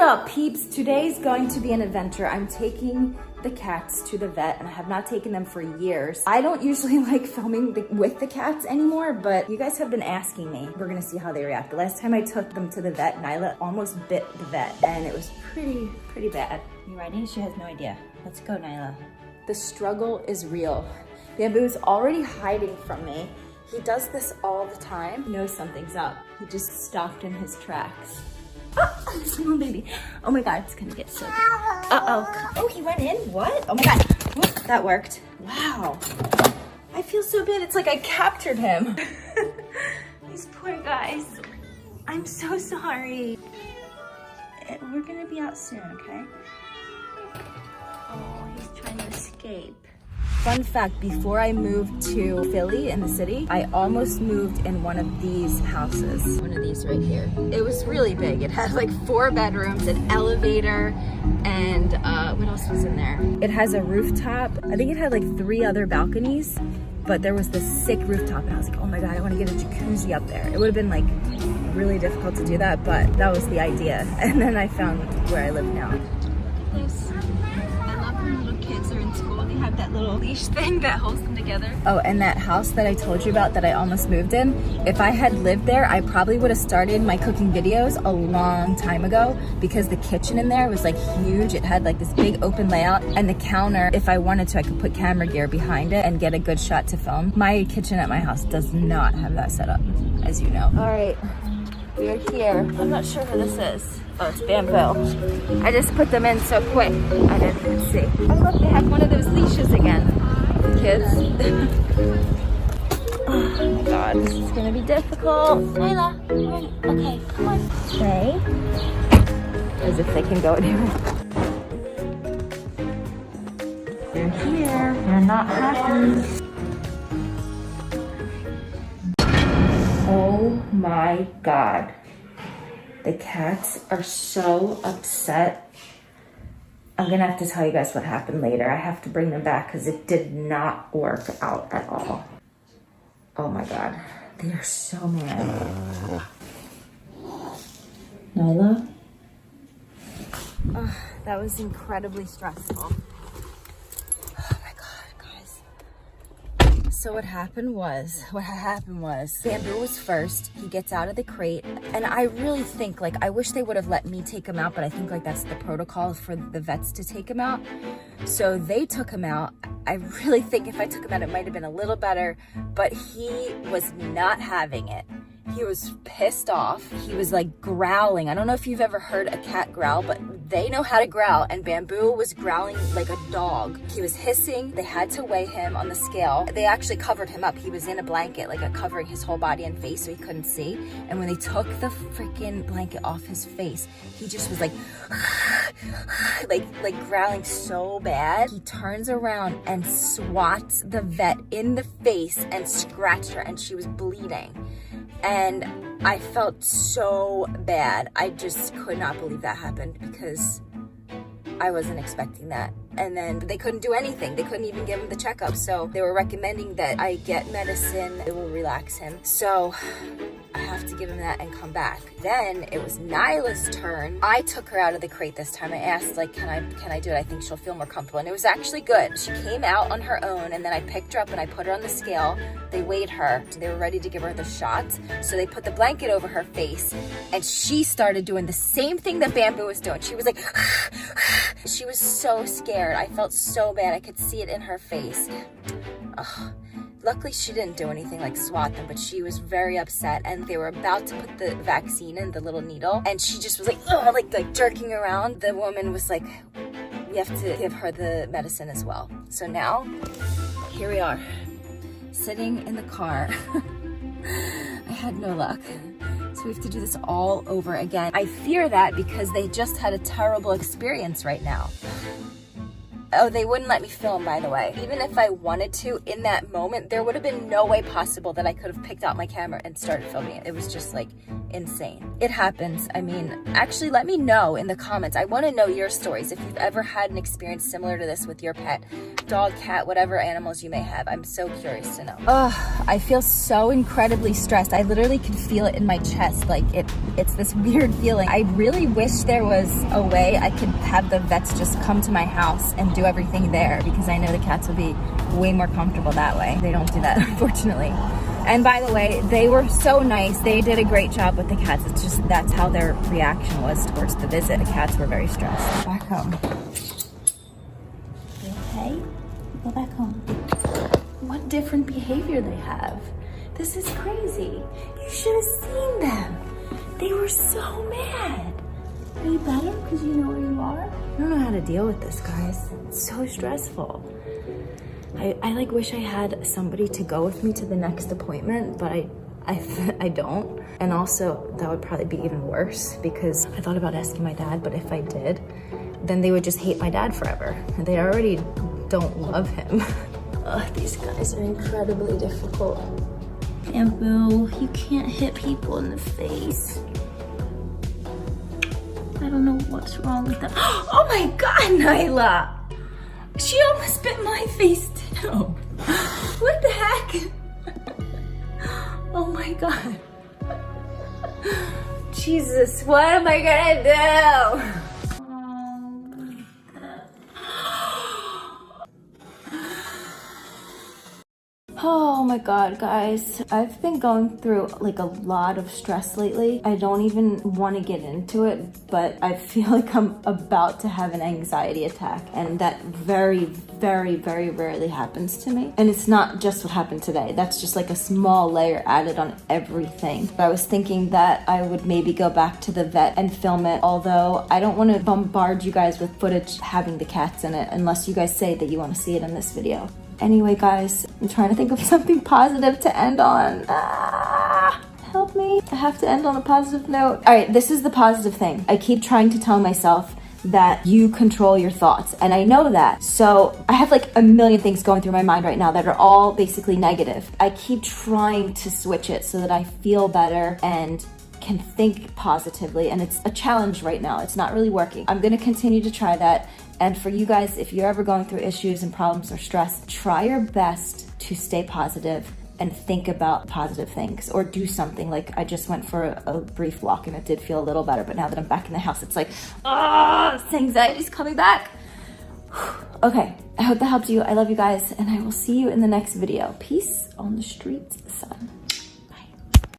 up, peeps? Today's going to be an adventure. I'm taking the cats to the vet, and I have not taken them for years. I don't usually like filming with the cats anymore, but you guys have been asking me. We're gonna see how they react. The last time I took them to the vet, Nyla almost bit the vet, and it was pretty bad. You ready? She has no idea. Let's go, Nyla. The struggle is real. Bamboo's already hiding from me. He does this all the time. He knows something's up. He just stopped in his tracks. Oh, small baby. Oh my God, it's gonna get so big. Uh-oh. Oh, he went in? What? Oh my God. Whoop, that worked. Wow. I feel so bad. It's like I captured him. These poor guys. I'm so sorry. We're gonna be out soon, okay? Oh, he's trying to escape. Fun fact, before I moved to Philly in the city, I almost moved in one of these houses. One of these right here. It was really big. It had like 4 bedrooms, an elevator, and what else was in there? It has a rooftop. I think it had like 3 other balconies, but there was this sick rooftop, and I was like, oh my God, I want to get a jacuzzi up there. It would have been like really difficult to do that, but that was the idea. And then I found where I live now. Look at this. I love when little kids are in school. They have that little leash thing that holds them together. Oh, and that house that I told you about that I almost moved in, if I had lived there, I probably would have started my cooking videos a long time ago, because the kitchen in there was like huge. It had like this big open layout, and the counter, if I wanted to, I could put camera gear behind it and get a good shot to film. My kitchen at my house does not have that set up, as you know. All right, we're here. I'm not sure who this is. Oh, it's Bamboo. I just put them in so quick. I didn't even see. Oh, look, they have one of those leashes again. Kids. Oh my God, this is gonna be difficult. Nyla, okay, come on. Stay. As if they can go anywhere. They're here. They're not happy. Oh my God. The cats are so upset. I'm gonna have to tell you guys what happened later. I have to bring them back because it did not work out at all. Oh my God, they are so mad. Nyla? Oh, that was incredibly stressful. So what happened was, Bamboo was first. He gets out of the crate, and I really think, like, I wish they would have let me take him out, but I think like that's the protocol for the vets to take him out. So they took him out. I really think if I took him out, it might have been a little better, but he was not having it. He was pissed off. He was like growling. I don't know if you've ever heard a cat growl, but they know how to growl, and Bamboo was growling like a dog. He was hissing. They had to weigh him on the scale. They actually covered him up. He was in a blanket, like covering his whole body and face so he couldn't see. And when they took the freaking blanket off his face, he just was like, like growling so bad. He turns around and swats the vet in the face and scratched her, and she was bleeding. And I felt so bad. I just could not believe that happened because I wasn't expecting that. And then they couldn't do anything. They couldn't even give him the checkup. So they were recommending that I get medicine. It will relax him. So I have to give him that and come back. Then it was Nyla's turn. I took her out of the crate this time. I asked, like, can I do it? I think she'll feel more comfortable. And it was actually good. She came out on her own, and then I picked her up and I put her on the scale. They weighed her. They were ready to give her the shot. So they put the blanket over her face, and she started doing the same thing that Bamboo was doing. She was like, she was so scared. I felt so bad. I could see it in her face. Ugh. Luckily, she didn't do anything like swat them, but she was very upset, and they were about to put the vaccine in, the little needle, and she just was like, ugh, like jerking around. The woman was like, we have to give her the medicine as well. So now, here we are, sitting in the car. I had no luck. So we have to do this all over again. I fear that because they just had a terrible experience right now. Oh, they wouldn't let me film, by the way. Even if I wanted to, in that moment, there would have been no way possible that I could have picked out my camera and started filming it. It was just like insane. It happens. I mean, actually, let me know in the comments. I want to know your stories. If you've ever had an experience similar to this with your pet, dog, cat, whatever animals you may have. I'm so curious to know. Ugh, I feel so incredibly stressed. I literally can feel it in my chest. Like it's this weird feeling. I really wish there was a way I could have the vets just come to my house and do everything there, because I know the cats would be way more comfortable that way. They don't do that, unfortunately. And by the way, they were so nice. They did a great job with the cats. It's just that's how their reaction was towards the visit. The cats were very stressed. Back home. You okay? Go back home. What different behavior they have. This is crazy. You should have seen them. They were so mad. Are you better because you know where you are? I don't know how to deal with this, guys. It's so stressful. I like wish I had somebody to go with me to the next appointment, but I don't. And also that would probably be even worse, because I thought about asking my dad, but if I did, then they would just hate my dad forever. And they already don't love him. Ugh, these guys are incredibly difficult. And Boo, you can't hit people in the face. I don't know what's wrong with them. Oh my God, Nyla! She almost bit my face too. What the heck? Oh my God. Jesus, what am I gonna do? Oh my God, guys. I've been going through like a lot of stress lately. I don't even want to get into it, but I feel like I'm about to have an anxiety attack, and that very, very, very rarely happens to me. And it's not just what happened today. That's just like a small layer added on everything. But I was thinking that I would maybe go back to the vet and film it, although I don't want to bombard you guys with footage having the cats in it unless you guys say that you want to see it in this video. Anyway, guys, I'm trying to think of something positive to end on. Help me. I have to end on a positive note. All right, this is the positive thing. I keep trying to tell myself that you control your thoughts, and I know that. So I have like a million things going through my mind right now that are all basically negative. I keep trying to switch it so that I feel better and can think positively, and it's a challenge right now. It's not really working. I'm gonna continue to try that. And for you guys, if you're ever going through issues and problems or stress, try your best to stay positive and think about positive things, or do something. Like I just went for a brief walk and it did feel a little better, but now that I'm back in the house, it's like, this anxiety's coming back. Okay, I hope that helped you. I love you guys, and I will see you in the next video. Peace on the streets, son.